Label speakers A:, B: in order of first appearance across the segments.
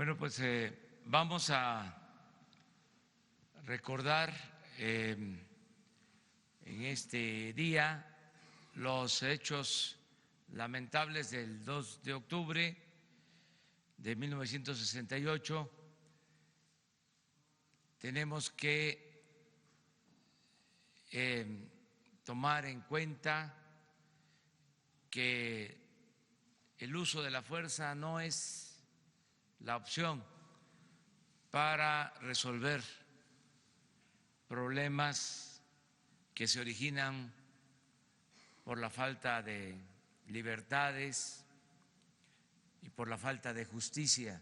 A: Bueno, pues vamos a recordar en este día los hechos lamentables del 2 de octubre de 1968. Tenemos que tomar en cuenta que el uso de la fuerza no es la opción para resolver problemas que se originan por la falta de libertades y por la falta de justicia.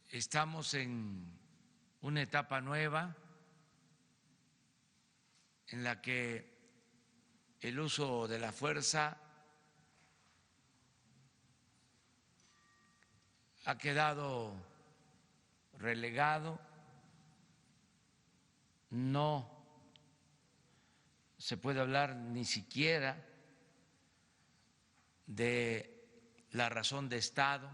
A: Estamos en una etapa nueva en la que el uso de la fuerza ha quedado relegado, no se puede hablar ni siquiera de la razón de Estado,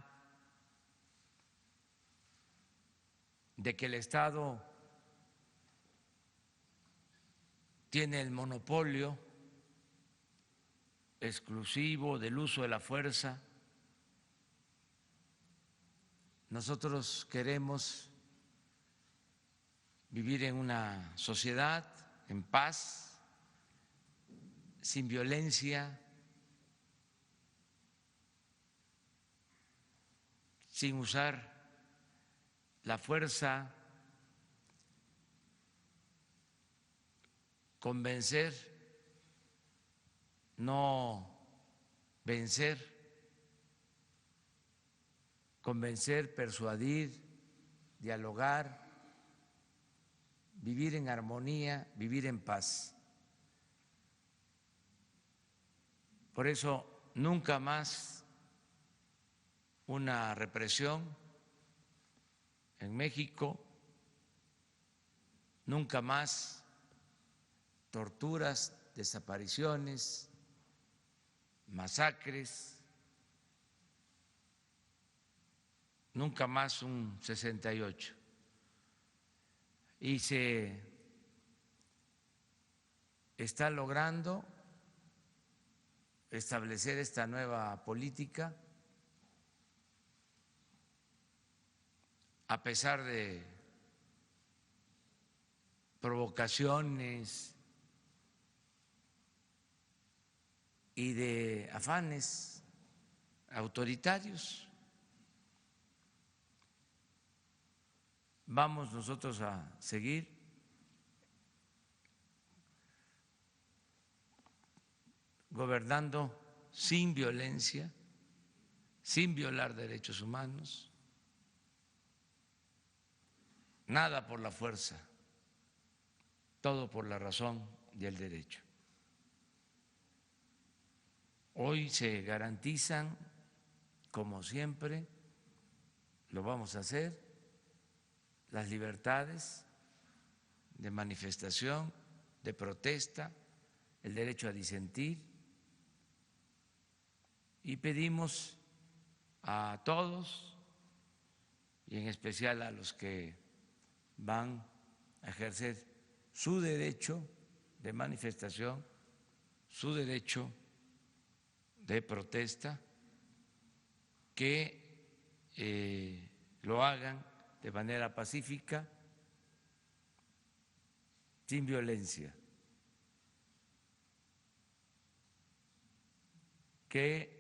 A: de que el Estado tiene el monopolio exclusivo del uso de la fuerza. Nosotros queremos vivir en una sociedad en paz, sin violencia, sin usar la fuerza, convencer, no vencer. Convencer, persuadir, dialogar, vivir en armonía, vivir en paz. Por eso, nunca más una represión en México, nunca más torturas, desapariciones, masacres. Nunca más un 68. Y se está logrando establecer esta nueva política a pesar de provocaciones y de afanes autoritarios. Vamos nosotros a seguir gobernando sin violencia, sin violar derechos humanos, nada por la fuerza, todo por la razón y el derecho. Hoy se garantizan, como siempre, lo vamos a hacer, las libertades de manifestación, de protesta, el derecho a disentir, y pedimos a todos, y en especial a los que van a ejercer su derecho de manifestación, su derecho de protesta, que lo hagan de manera pacífica, sin violencia, que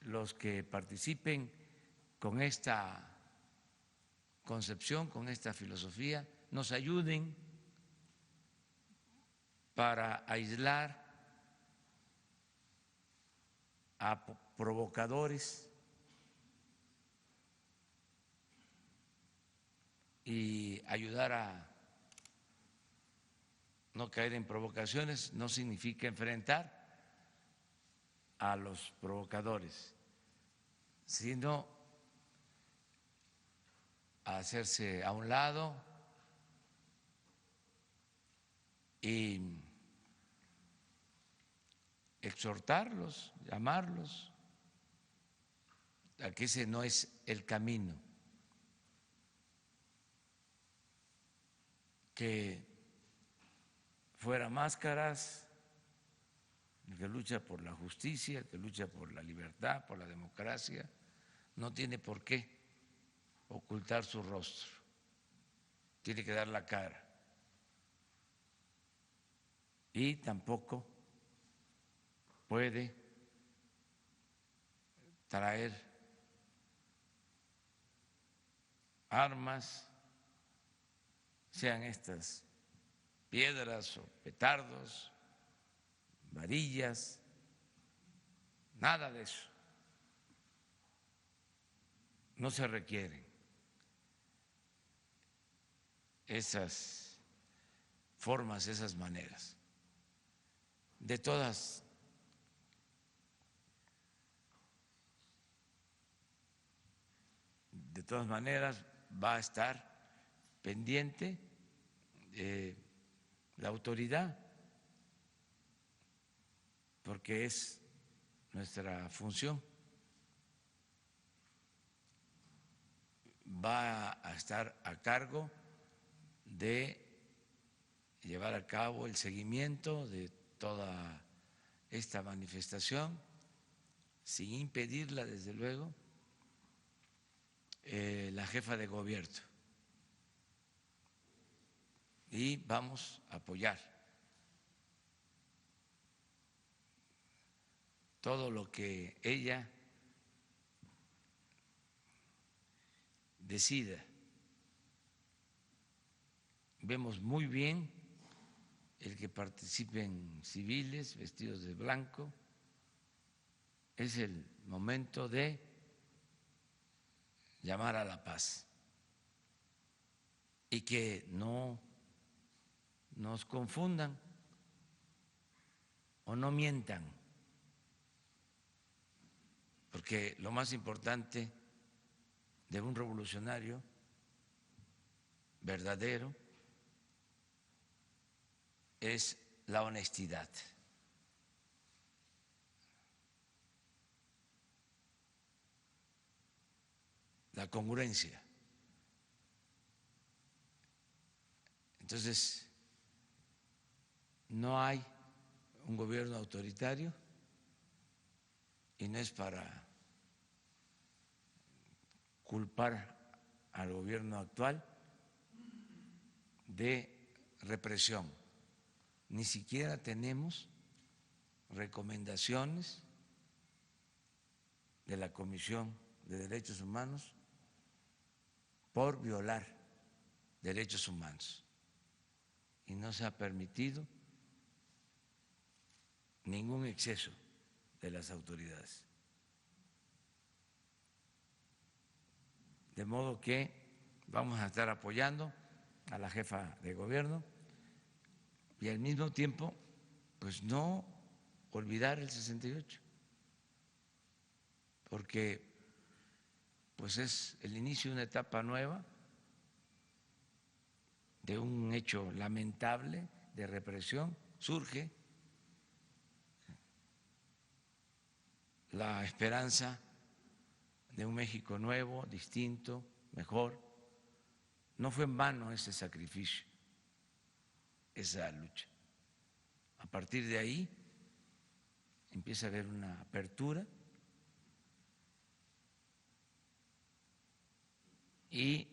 A: los que participen con esta concepción, con esta filosofía, nos ayuden para aislar a provocadores y ayudar a no caer en provocaciones. No significa enfrentar a los provocadores, sino hacerse a un lado y exhortarlos, llamarlos a que ese no es el camino, que fuera máscaras, el que lucha por la justicia, el que lucha por la libertad, por la democracia, no tiene por qué ocultar su rostro, tiene que dar la cara. Y tampoco puede traer armas, sean estas piedras o petardos, varillas, nada de eso. No se requieren esas formas, esas maneras. De todas maneras va a estar pendiente la autoridad, porque es nuestra función. Va a estar a cargo de llevar a cabo el seguimiento de toda esta manifestación, sin impedirla, desde luego, la jefa de gobierno. Y vamos a apoyar todo lo que ella decida. Vemos muy bien el que participen civiles vestidos de blanco. Es el momento de llamar a la paz y que no nos confundan o no mientan, porque lo más importante de un revolucionario verdadero es la honestidad. La congruencia. Entonces, no hay un gobierno autoritario y no es para culpar al gobierno actual de represión. Ni siquiera tenemos recomendaciones de la Comisión de Derechos Humanos por violar derechos humanos. Y no se ha permitido ningún exceso de las autoridades. De modo que vamos a estar apoyando a la jefa de gobierno y al mismo tiempo, pues no olvidar el 68, porque pues es el inicio de una etapa nueva, de un hecho lamentable de represión. Surge la esperanza de un México nuevo, distinto, mejor. No fue en vano ese sacrificio, esa lucha. A partir de ahí empieza a haber una apertura y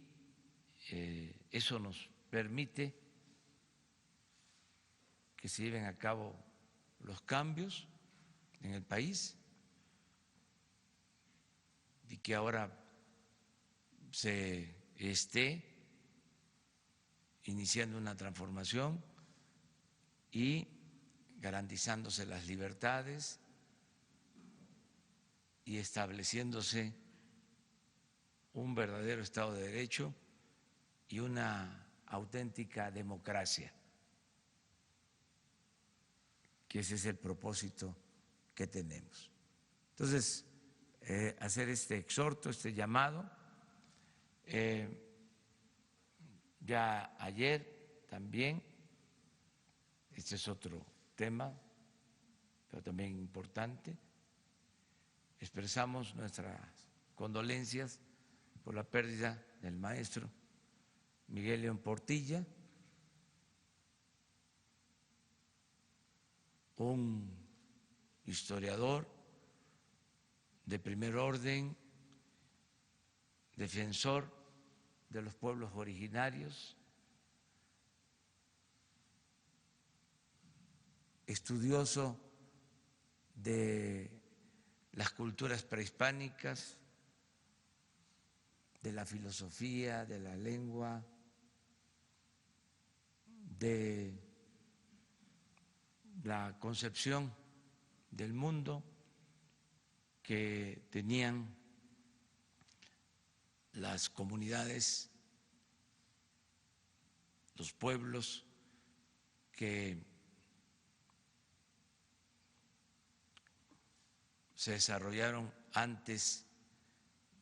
A: eso nos permite que se lleven a cabo los cambios en el país y que ahora se esté iniciando una transformación y garantizándose las libertades y estableciéndose un verdadero Estado de Derecho y una auténtica democracia, que ese es el propósito que tenemos. Entonces, hacer este exhorto, este llamado. Ya ayer también, este es otro tema, pero también importante, expresamos nuestras condolencias por la pérdida del maestro Miguel León Portilla, un historiador de primer orden, defensor de los pueblos originarios, estudioso de las culturas prehispánicas, de la filosofía, de la lengua, de la concepción del mundo que tenían las comunidades, los pueblos que se desarrollaron antes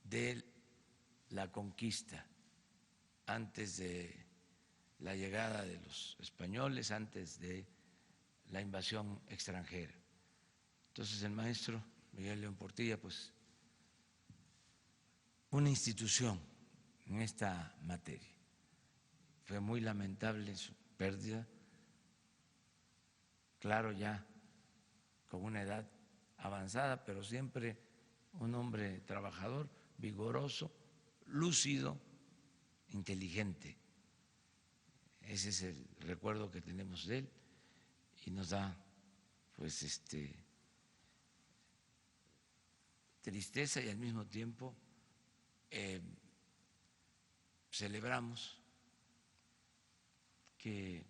A: de la conquista, antes de la llegada de los españoles, antes de la invasión extranjera. Entonces el maestro Miguel León Portilla, pues una institución en esta materia. Fue muy lamentable su pérdida, claro, ya con una edad avanzada, pero siempre un hombre trabajador, vigoroso, lúcido, inteligente. Ese es el recuerdo que tenemos de él y nos da pues tristeza y al mismo tiempo celebramos que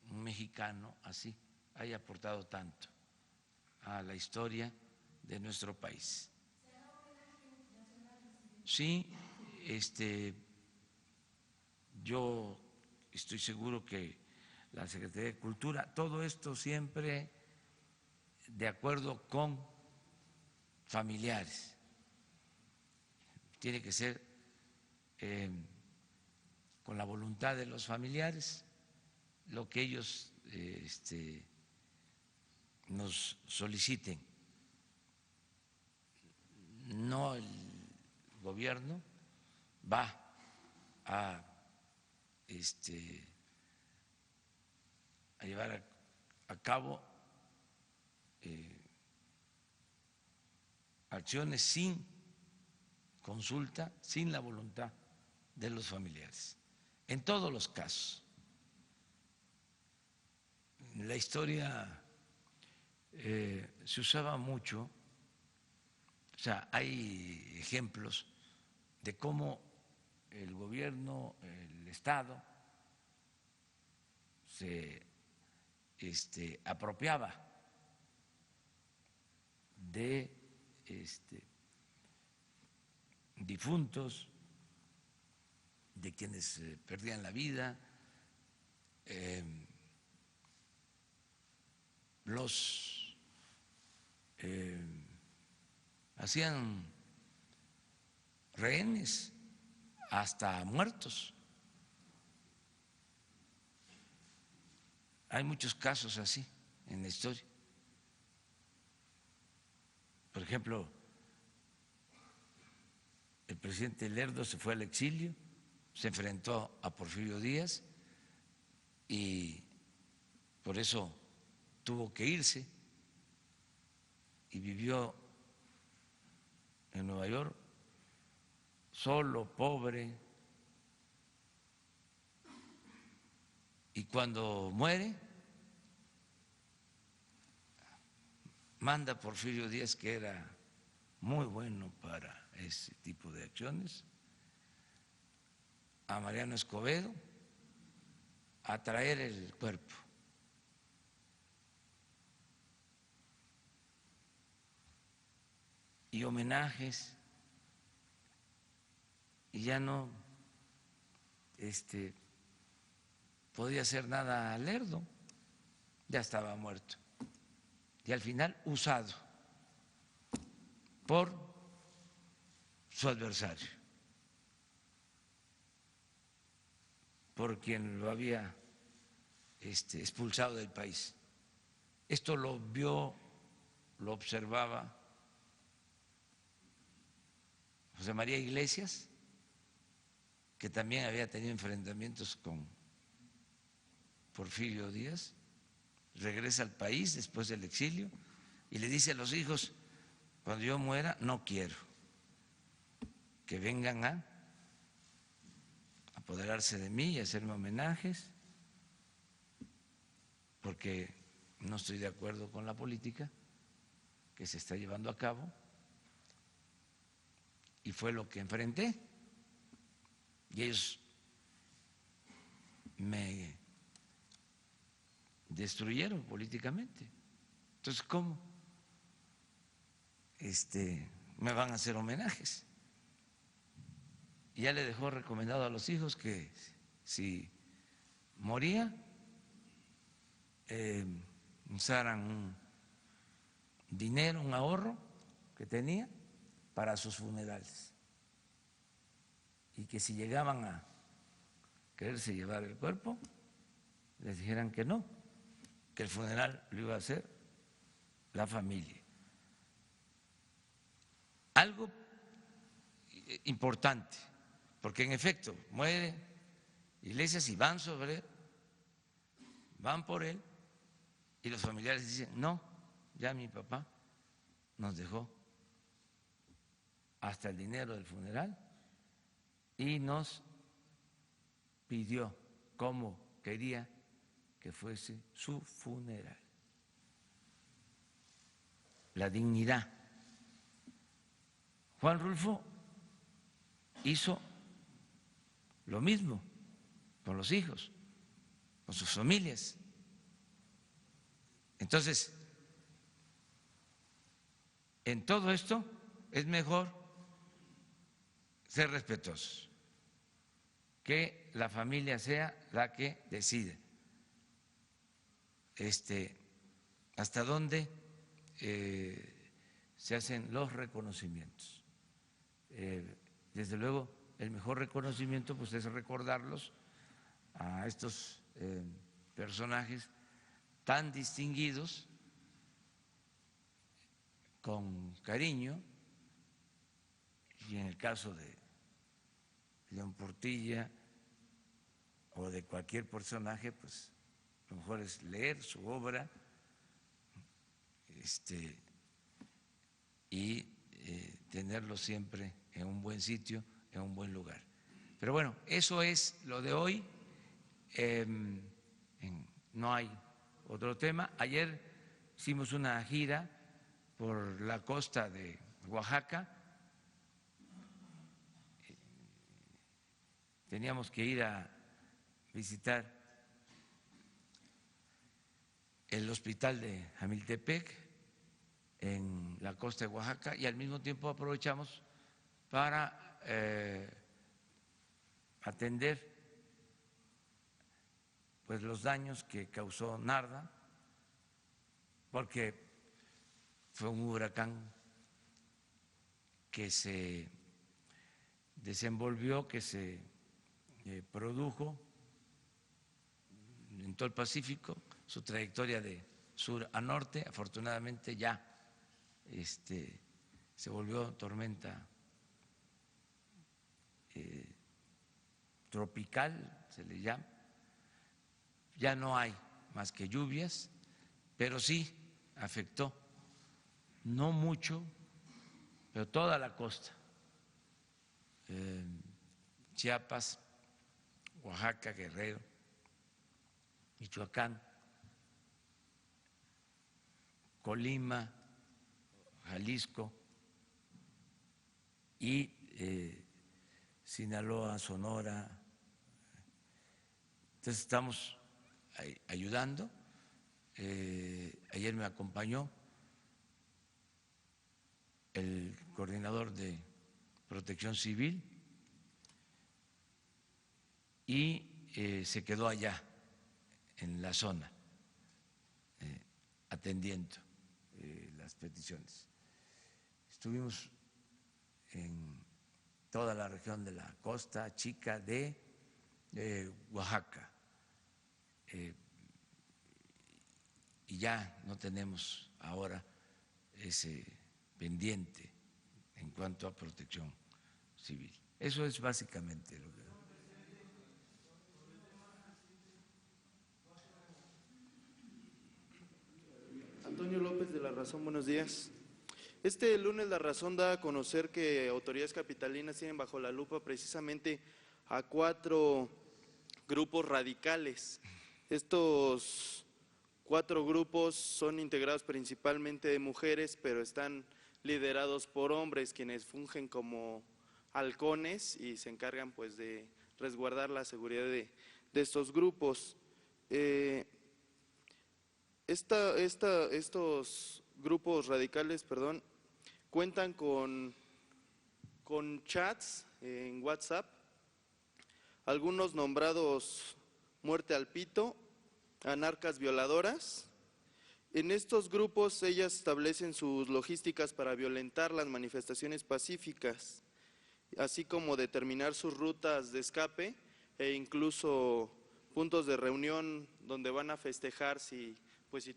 A: un mexicano así haya aportado tanto a la historia de nuestro país. Sí, yo estoy seguro que la Secretaría de Cultura, todo esto siempre de acuerdo con familiares, tiene que ser con la voluntad de los familiares, lo que ellos nos soliciten. No el gobierno va a llevar a cabo acciones sin consulta, sin la voluntad de los familiares. En todos los casos. En la historia se usaba mucho, o sea, hay ejemplos de cómo el gobierno, el Estado, se apropiaba de difuntos, de quienes perdían la vida, los hacían rehenes hasta muertos. Hay muchos casos así en la historia. Por ejemplo, el presidente Lerdo se fue al exilio, se enfrentó a Porfirio Díaz y por eso tuvo que irse y vivió en Nueva York solo, pobre, y cuando muere manda Porfirio Díaz, que era muy bueno para ese tipo de acciones, a Mariano Escobedo a traer el cuerpo. Y homenajes, y ya no podía hacer nada a Lerdo, ya estaba muerto. Y al final usado por su adversario, por quien lo había expulsado del país. Esto lo vio, lo observaba José María Iglesias, que también había tenido enfrentamientos con Porfirio Díaz, regresa al país después del exilio y le dice a los hijos: cuando yo muera no quiero que vengan a apoderarse de mí y hacerme homenajes, porque no estoy de acuerdo con la política que se está llevando a cabo. Y fue lo que enfrenté. Y ellos me destruyeron políticamente. Entonces, ¿cómo me van a hacer homenajes? Y ya le dejó recomendado a los hijos que si moría, usaran un dinero, un ahorro que tenía para sus funerales, y que si llegaban a quererse llevar el cuerpo, les dijeran que no, que el funeral lo iba a hacer la familia. Algo importante, porque en efecto muere Iglesias y van sobre él, van por él, y los familiares dicen: no, ya mi papá nos dejó hasta el dinero del funeral y nos pidió cómo quería que fuese su funeral. La dignidad. Juan Rulfo hizo lo mismo con los hijos, con sus familias. Entonces, en todo esto es mejor ser respetuosos, que la familia sea la que decide hasta dónde se hacen los reconocimientos. Desde luego, el mejor reconocimiento pues es recordarlos a estos personajes tan distinguidos con cariño, y en el caso de León Portilla o de cualquier personaje, pues lo mejor es leer su obra y tenerlo siempre en un buen sitio, en un buen lugar. Pero bueno, eso es lo de hoy. No hay otro tema. Ayer hicimos una gira por la costa de Oaxaca. Teníamos que ir a visitar el hospital de Jamiltepec en la costa de Oaxaca, y al mismo tiempo aprovechamos para atender pues los daños que causó Narda, porque fue un huracán que se desenvolvió, que se produjo en todo el Pacífico, su trayectoria de sur a norte. Afortunadamente ya se volvió tormenta tropical, se le llama. Ya no hay más que lluvias, pero sí afectó, no mucho, pero toda la costa, Chiapas, Oaxaca, Guerrero, Michoacán, Colima, Jalisco y Sinaloa, Sonora. Entonces estamos ayudando. Ayer me acompañó el coordinador de Protección Civil y se quedó allá en la zona atendiendo las peticiones. Estuvimos en toda la región de la Costa Chica de Oaxaca, y ya no tenemos ahora ese pendiente en cuanto a protección civil. Eso es básicamente lo que...
B: Antonio López de La Razón, buenos días. Este lunes La Razón da a conocer que autoridades capitalinas tienen bajo la lupa precisamente a 4 grupos radicales. Estos 4 grupos son integrados principalmente de mujeres, pero están liderados por hombres, quienes fungen como halcones y se encargan pues de resguardar la seguridad de estos grupos. Estos grupos radicales, cuentan con chats en WhatsApp, algunos nombrados Muerte al Pito, Anarcas Violadoras. En estos grupos ellas establecen sus logísticas para violentar las manifestaciones pacíficas, así como determinar sus rutas de escape e incluso puntos de reunión donde van a festejar si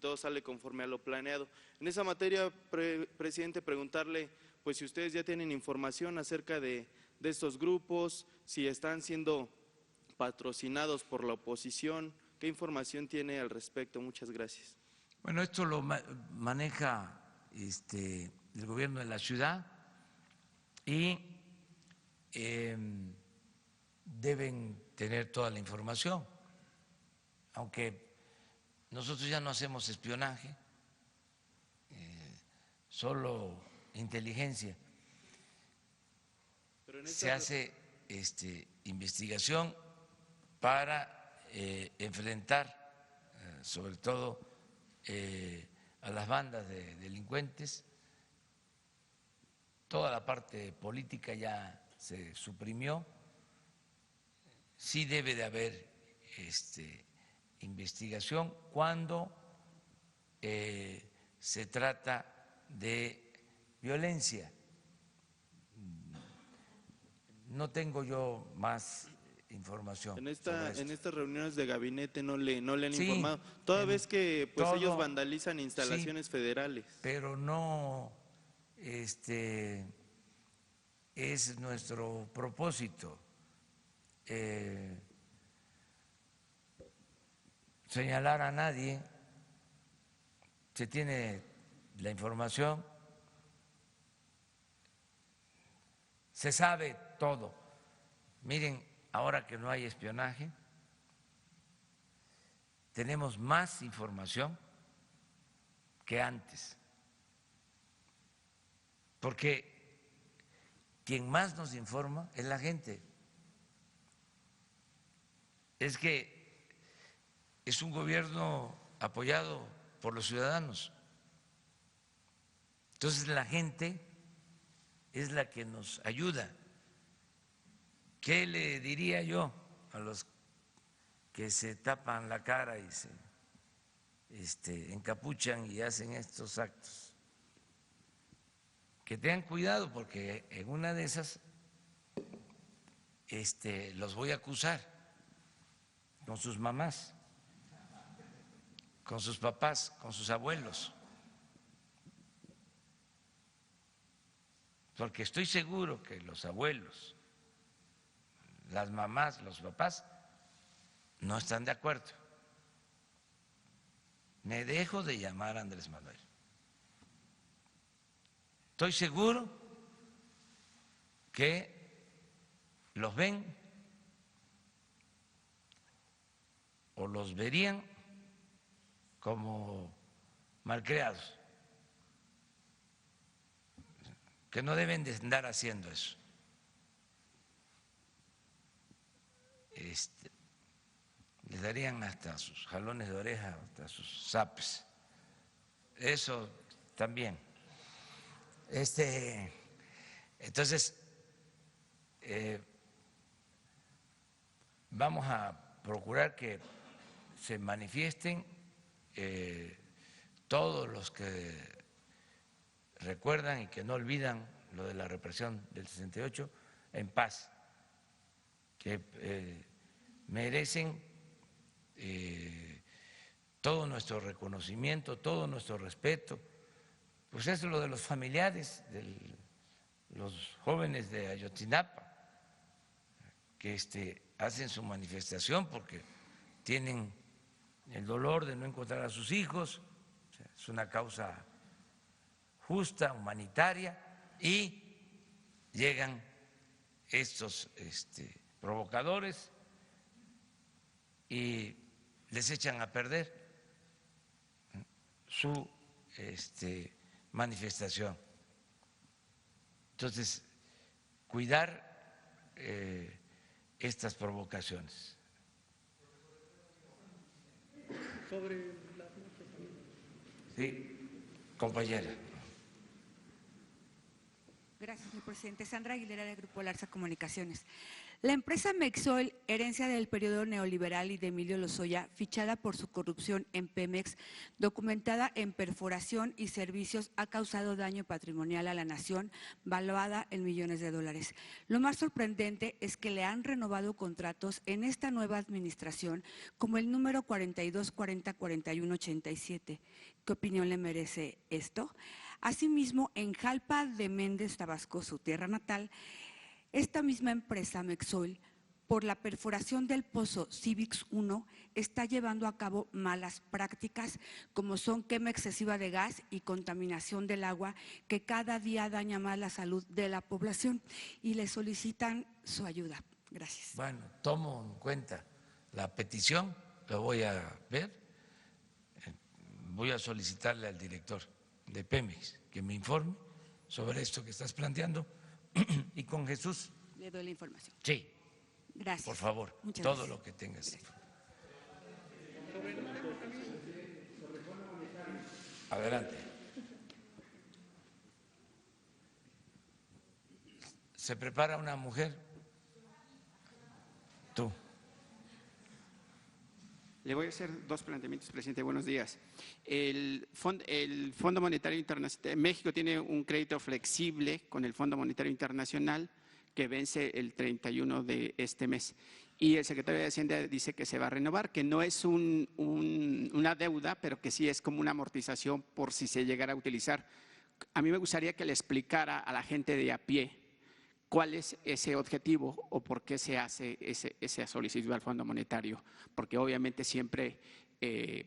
B: todo sale conforme a lo planeado. En esa materia, presidente, preguntarle pues si ustedes ya tienen información acerca de estos grupos, si están siendo patrocinados por la oposición, ¿qué información tiene al respecto? Muchas gracias.
A: Bueno, esto lo maneja el gobierno de la ciudad y deben tener toda la información, aunque nosotros ya no hacemos espionaje, solo inteligencia. Se hace investigación para enfrentar sobre todo a las bandas de delincuentes. Toda la parte política ya se suprimió. Sí debe de haber investigación cuando se trata de violencia. No tengo yo más información.
B: En estas reuniones de gabinete no le han
A: Sí,
B: informado, toda vez que pues
A: todo,
B: ellos vandalizan instalaciones
A: sí,
B: federales.
A: Pero no es nuestro propósito señalar a nadie. Se tiene la información, se sabe todo. Miren, ahora que no hay espionaje, tenemos más información que antes, porque quien más nos informa es la gente. Es que es un gobierno apoyado por los ciudadanos. Entonces la gente es la que nos ayuda. ¿Qué le diría yo a los que se tapan la cara y se encapuchan y hacen estos actos? Que tengan cuidado, porque en una de esas los voy a acusar con sus mamás, con sus papás, con sus abuelos, porque estoy seguro que los abuelos, las mamás, los papás no están de acuerdo. Me dejo de llamar Andrés Manuel. Estoy seguro que los ven o los verían como malcriados, que no deben de andar haciendo eso. Les darían hasta sus jalones de oreja, hasta sus zapes. Eso también. Entonces, vamos a procurar que se manifiesten todos los que recuerdan y que no olvidan lo de la represión del 68 en paz, que merecen todo nuestro reconocimiento, todo nuestro respeto. Pues eso es lo de los familiares de los jóvenes de Ayotzinapa que hacen su manifestación porque tienen el dolor de no encontrar a sus hijos, o sea, es una causa justa, humanitaria, y llegan estos provocadores y les echan a perder su manifestación. Entonces, cuidar estas provocaciones. Sí, compañera.
C: Gracias, señor presidente. Sandra Aguilera, del Grupo Larsa Comunicaciones. La empresa Mexol, herencia del periodo neoliberal y de Emilio Lozoya, fichada por su corrupción en Pemex, documentada en perforación y servicios, ha causado daño patrimonial a la nación, valuada en millones de dólares. Lo más sorprendente es que le han renovado contratos en esta nueva administración, como el número 42404187. ¿Qué opinión le merece esto? Asimismo, en Jalpa de Méndez, Tabasco, su tierra natal, esta misma empresa Mexol, por la perforación del pozo Civix 1, está llevando a cabo malas prácticas como son quema excesiva de gas y contaminación del agua que cada día daña más la salud de la población, y le solicitan su ayuda. Gracias.
A: Bueno, tomo en cuenta la petición, lo voy a ver, voy a solicitarle al director de Pemex que me informe sobre esto que estás planteando. Y con Jesús.
C: Le doy la información.
A: Sí.
C: Gracias.
A: Por favor,
C: muchas
A: todo
C: gracias.
A: lo que tengas. Adelante. ¿Se prepara una mujer? Tú.
D: Le voy a hacer dos planteamientos, presidente. Buenos días. El Fondo Monetario Internacional, México tiene un crédito flexible con el Fondo Monetario Internacional que vence el 31 de este mes. Y el secretario de Hacienda dice que se va a renovar, que no es una deuda, pero que sí es como una amortización por si se llegara a utilizar. A mí me gustaría que le explicara a la gente de a pie cuál es ese objetivo o por qué se hace esa solicitud al Fondo Monetario, porque obviamente siempre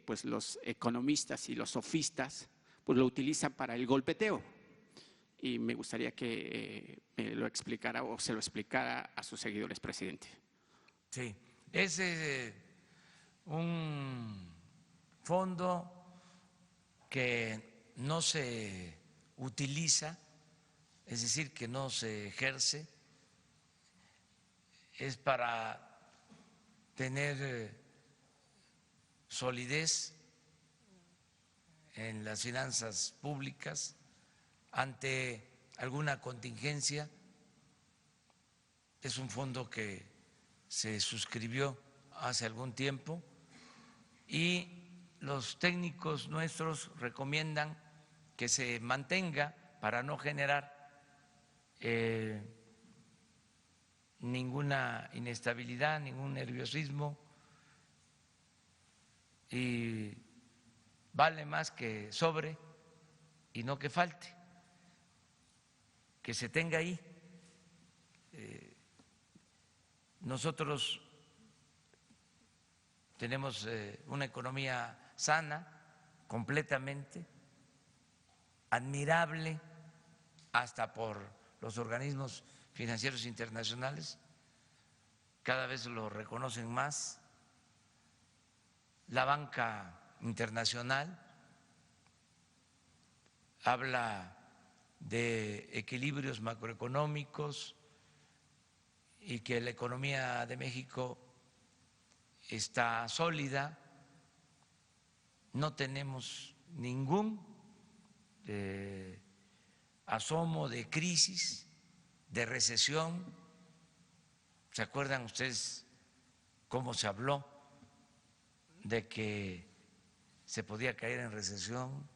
D: pues los economistas y los sofistas pues lo utilizan para el golpeteo, y me gustaría que me lo explicara o se lo explicara a sus seguidores, presidente.
A: Sí, es un fondo que no se utiliza, es decir, que no se ejerce, es para tener solidez en las finanzas públicas ante alguna contingencia. Es un fondo que se suscribió hace algún tiempo y los técnicos nuestros recomiendan que se mantenga para no generar ninguna inestabilidad, ningún nerviosismo, y vale más que sobre y no que falte, que se tenga ahí. Nosotros tenemos una economía sana, completamente, admirable hasta por los organismos financieros internacionales, cada vez lo reconocen más, la banca internacional habla de equilibrios macroeconómicos y que la economía de México está sólida, no tenemos ningún asomo de crisis, de recesión. ¿Se acuerdan ustedes cómo se habló de que se podía caer en recesión,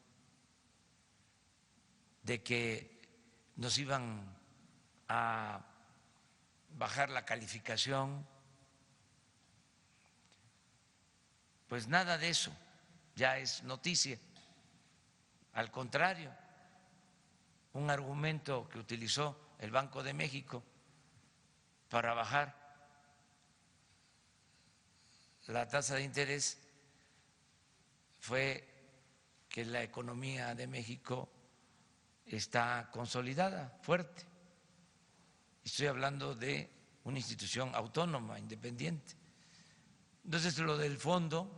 A: de que nos iban a bajar la calificación? Pues nada de eso ya es noticia. Al contrario, un argumento que utilizó el Banco de México para bajar la tasa de interés fue que la economía de México está consolidada, fuerte. Estoy hablando de una institución autónoma, independiente. Entonces, lo del Fondo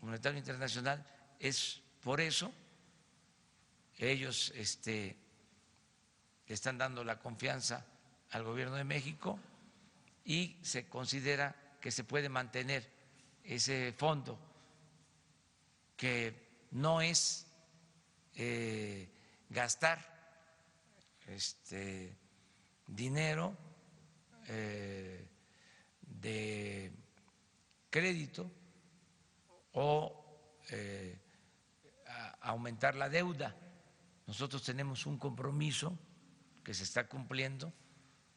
A: Monetario Internacional es por eso. Ellos están dando la confianza al gobierno de México y se considera que se puede mantener ese fondo, que no es gastar dinero de crédito o aumentar la deuda. Nosotros tenemos un compromiso que se está cumpliendo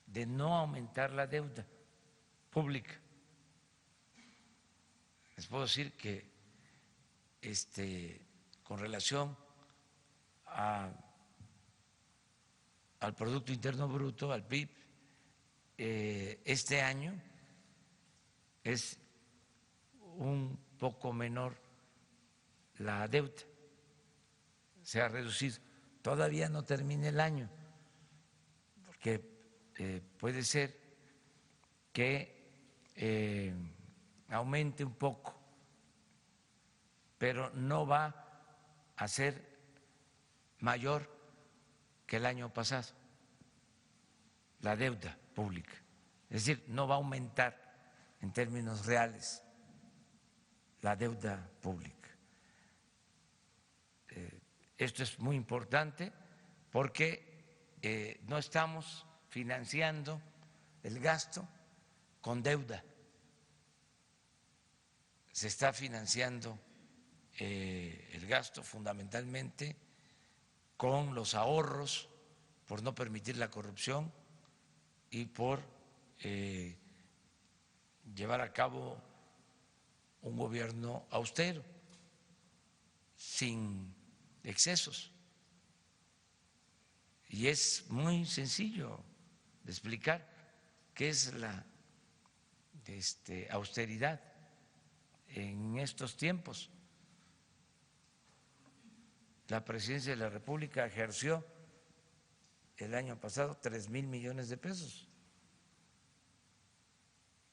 A: de no aumentar la deuda pública. Les puedo decir que con relación al Producto Interno Bruto, al PIB, este año es un poco menor la deuda, se ha reducido. Todavía no termina el año, porque puede ser que aumente un poco, pero no va a ser mayor que el año pasado, la deuda pública. Es decir, no va a aumentar en términos reales la deuda pública. Esto es muy importante porque no estamos financiando el gasto con deuda, se está financiando el gasto fundamentalmente con los ahorros, por no permitir la corrupción y por llevar a cabo un gobierno austero, sin excesos. Y es muy sencillo de explicar qué es la austeridad en estos tiempos. La Presidencia de la República ejerció el año pasado 3,000 millones de pesos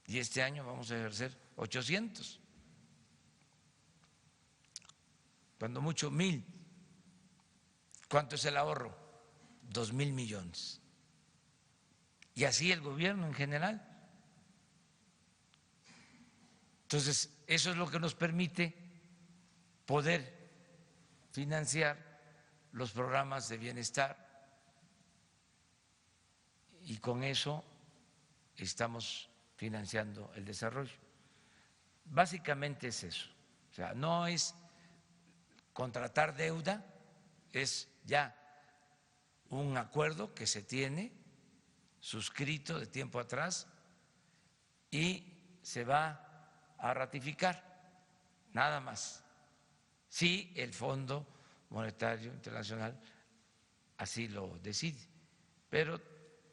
A: y este año vamos a ejercer 800, cuando mucho 1,000. ¿Cuánto es el ahorro? 2,000 millones. Y así el gobierno en general. Entonces, eso es lo que nos permite poder financiar los programas de bienestar y con eso estamos financiando el desarrollo. Básicamente es eso. O sea, no es contratar deuda, es ya un acuerdo que se tiene suscrito de tiempo atrás y se va a ratificar, nada más, si el Fondo Monetario Internacional así lo decide. Pero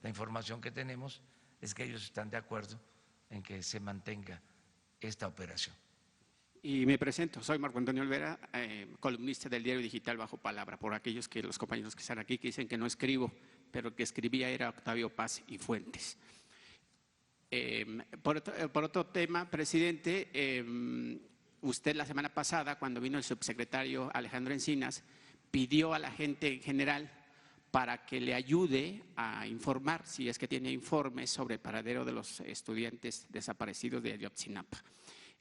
A: la información que tenemos es que ellos están de acuerdo en que se mantenga esta operación.
D: Y me presento, soy Marco Antonio Olvera, columnista del diario digital Bajo Palabra, por aquellos los compañeros que están aquí que dicen que no escribo, pero que escribía era Octavio Paz y Fuentes. Por otro tema, presidente, usted la semana pasada, cuando vino el subsecretario Alejandro Encinas, pidió a la gente en general para que le ayude a informar, si es que tiene informes sobre el paradero de los estudiantes desaparecidos de Ayotzinapa.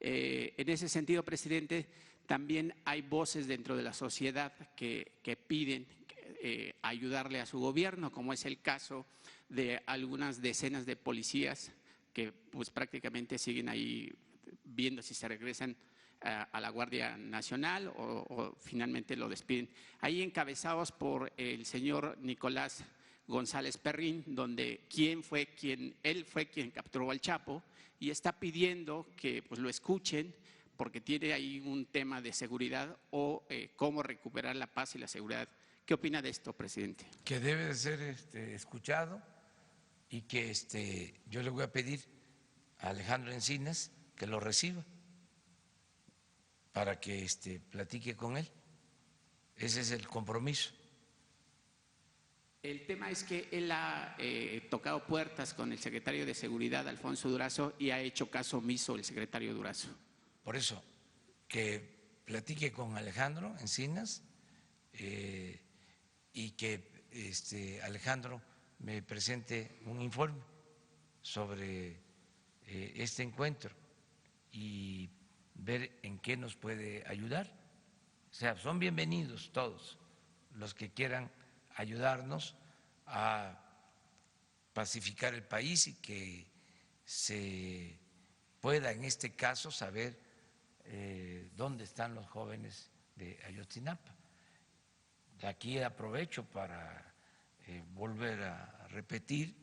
D: En ese sentido, presidente, también hay voces dentro de la sociedad que piden ayudarle a su gobierno, como es el caso de algunas decenas de policías que pues prácticamente siguen ahí viendo si se regresan a la Guardia Nacional o finalmente lo despiden. Ahí encabezados por el señor Nicolás González Perrín, donde él fue quien capturó al Chapo y está pidiendo que pues lo escuchen porque tiene ahí un tema de seguridad o cómo recuperar la paz y la seguridad. ¿Qué opina de esto, presidente?
A: Que debe de ser escuchado y que yo le voy a pedir a Alejandro Encinas que lo reciba para que platique con él. Ese es el compromiso.
D: El tema es que él ha tocado puertas con el secretario de Seguridad, Alfonso Durazo, y ha hecho caso omiso el secretario Durazo.
A: Por eso, que platique con Alejandro Encinas y que Alejandro me presente un informe sobre este encuentro y ver en qué nos puede ayudar. O sea, son bienvenidos todos los que quieran ayudarnos a pacificar el país y que se pueda en este caso saber dónde están los jóvenes de Ayotzinapa. Aquí aprovecho para volver a repetir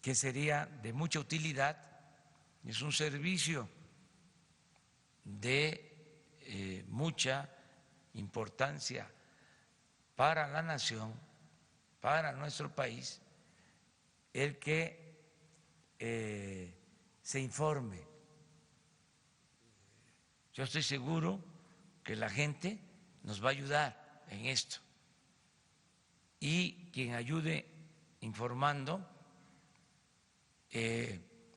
A: que sería de mucha utilidad, es un servicio de mucha importancia para la nación, para nuestro país, el que se informe. Yo estoy seguro que la gente nos va a ayudar en esto y quien ayude informando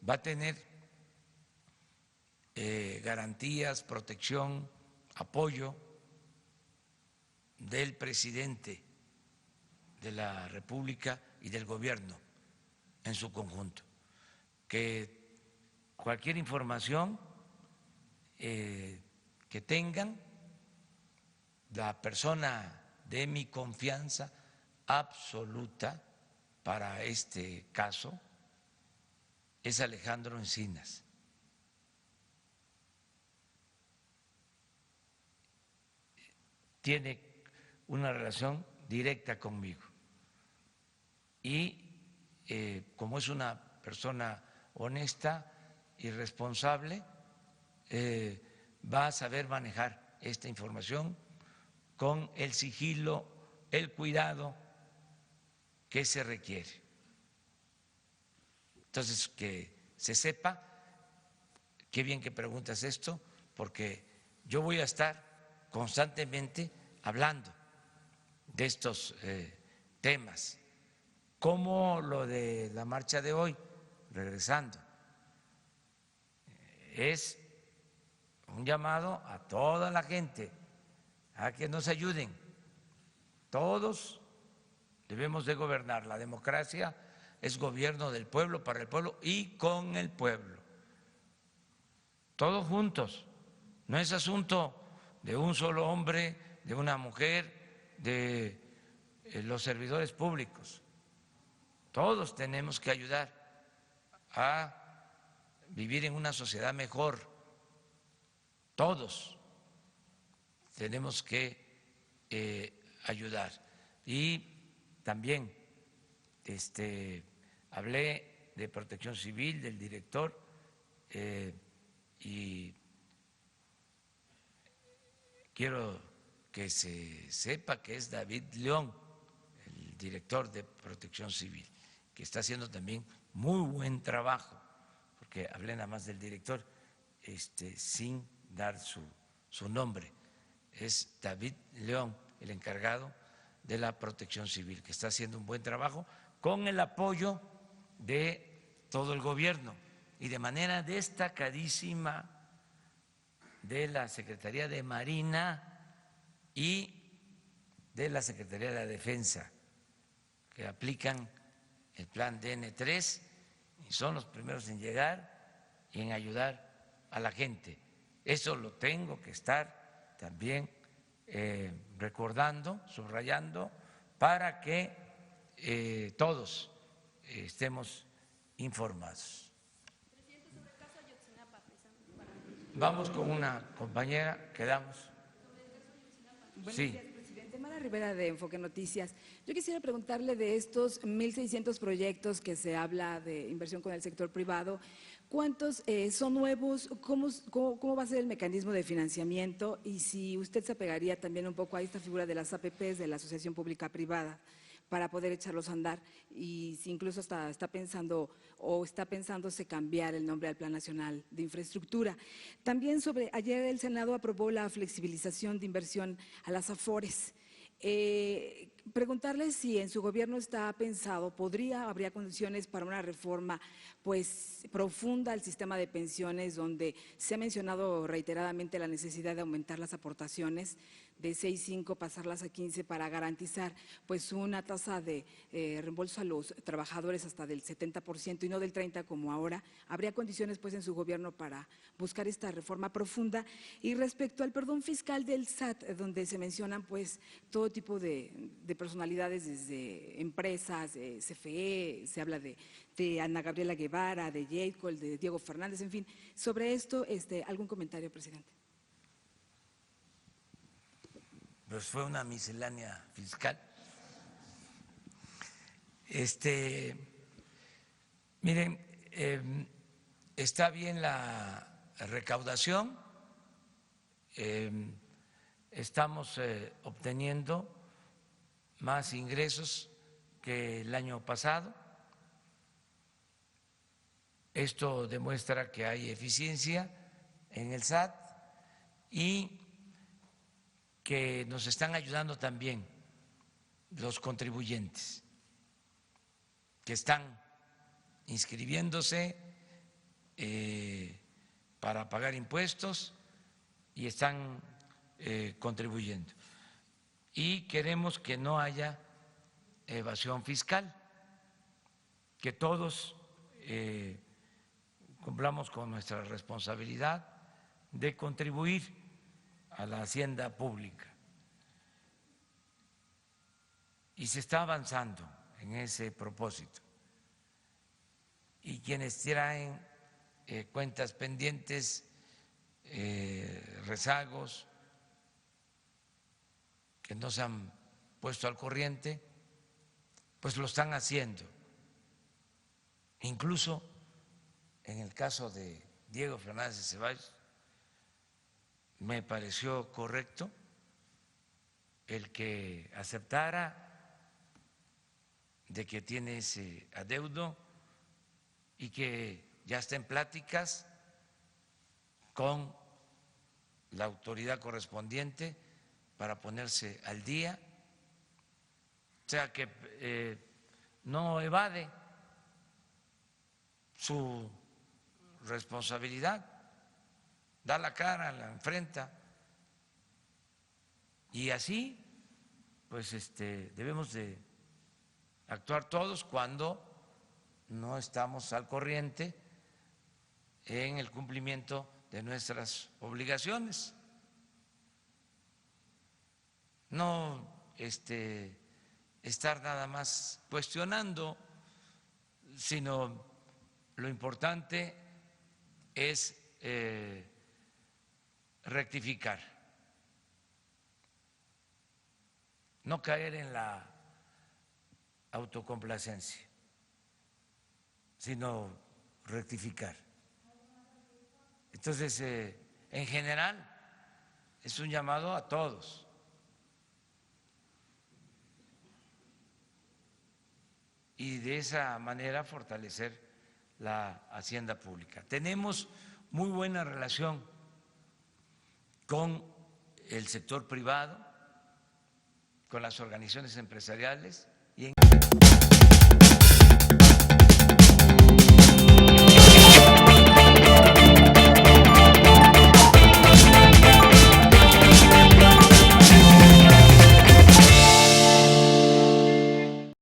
A: va a tener garantías, protección, apoyo del presidente de la República y del gobierno en su conjunto. Que cualquier información que tengan, la persona de mi confianza absoluta para este caso es Alejandro Encinas. Tiene una relación directa conmigo y como es una persona honesta y responsable, va a saber manejar esta información con el sigilo, el cuidado que se requiere. Entonces, que se sepa, qué bien que preguntas esto, porque yo voy a estar constantemente hablando de estos temas, como lo de la marcha de hoy, regresando. Es un llamado a toda la gente a que nos ayuden. Todos debemos de gobernar. La democracia es gobierno del pueblo, para el pueblo y con el pueblo. Todos juntos. No es asunto de un solo hombre, de una mujer, de los servidores públicos. Todos tenemos que ayudar a vivir en una sociedad mejor. Todos tenemos que ayudar. Y también hablé de Protección Civil, del director, y quiero que se sepa que es David León, el director de Protección Civil, que está haciendo también muy buen trabajo, porque hablé nada más del director, sin dar su nombre. Es David León, el encargado de la Protección Civil, que está haciendo un buen trabajo con el apoyo de todo el gobierno y de manera destacadísima de la Secretaría de Marina y de la Secretaría de la Defensa, que aplican el plan DN3 y son los primeros en llegar y en ayudar a la gente. Eso lo tengo que estar también recordando, subrayando, para que todos estemos informados.
E: Presidente, sobre el caso Ayotzinapa,
A: Vamos con una compañera, quedamos.
F: Buenos
A: Sí.
F: días, presidente. Mara Rivera, de Enfoque Noticias. Yo quisiera preguntarle de estos 1.600 proyectos que se habla de inversión con el sector privado, ¿cuántos son nuevos? ¿Cómo va a ser el mecanismo de financiamiento? Y si usted se apegaría también un poco a esta figura de las APPs, de la Asociación Pública Privada, para poder echarlos a andar, y si incluso está pensando o está pensándose cambiar el nombre al Plan Nacional de Infraestructura. También ayer el Senado aprobó la flexibilización de inversión a las AFORES. Preguntarle si en su gobierno está pensado, habría condiciones para una reforma pues profunda al sistema de pensiones, donde se ha mencionado reiteradamente la necesidad de aumentar las aportaciones de 6.5 pasarlas a 15 para garantizar pues una tasa de reembolso a los trabajadores hasta del 70% y no del 30% como ahora. ¿Habría condiciones pues en su gobierno para buscar esta reforma profunda? Y respecto al perdón fiscal del SAT, donde se mencionan pues todo tipo de personalidades, desde empresas, CFE, se habla de Ana Gabriela Guevara, de J. de Diego Fernández, en fin. Sobre esto, ¿algún comentario, presidente?
A: Pues fue una miscelánea fiscal. Miren, está bien la recaudación, estamos obteniendo más ingresos que el año pasado. Esto demuestra que hay eficiencia en el SAT y que nos están ayudando también los contribuyentes que están inscribiéndose para pagar impuestos y están contribuyendo. Y queremos que no haya evasión fiscal, que todos cumplamos con nuestra responsabilidad de contribuir a la hacienda pública. Y se está avanzando en ese propósito. Y quienes traen cuentas pendientes, rezagos, que no se han puesto al corriente, pues lo están haciendo. Incluso en el caso de Diego Fernández de Ceballos, me pareció correcto el que aceptara de que tiene ese adeudo y que ya está en pláticas con la autoridad correspondiente para ponerse al día, o sea que no evade su responsabilidad, da la cara, la enfrenta, y así pues debemos de actuar todos cuando no estamos al corriente en el cumplimiento de nuestras obligaciones. No estar nada más cuestionando, sino lo importante es rectificar, no caer en la autocomplacencia, sino rectificar. Entonces, en general, es un llamado a todos. Y de esa manera fortalecer la hacienda pública. Tenemos muy buena relación con el sector privado, con las organizaciones empresariales.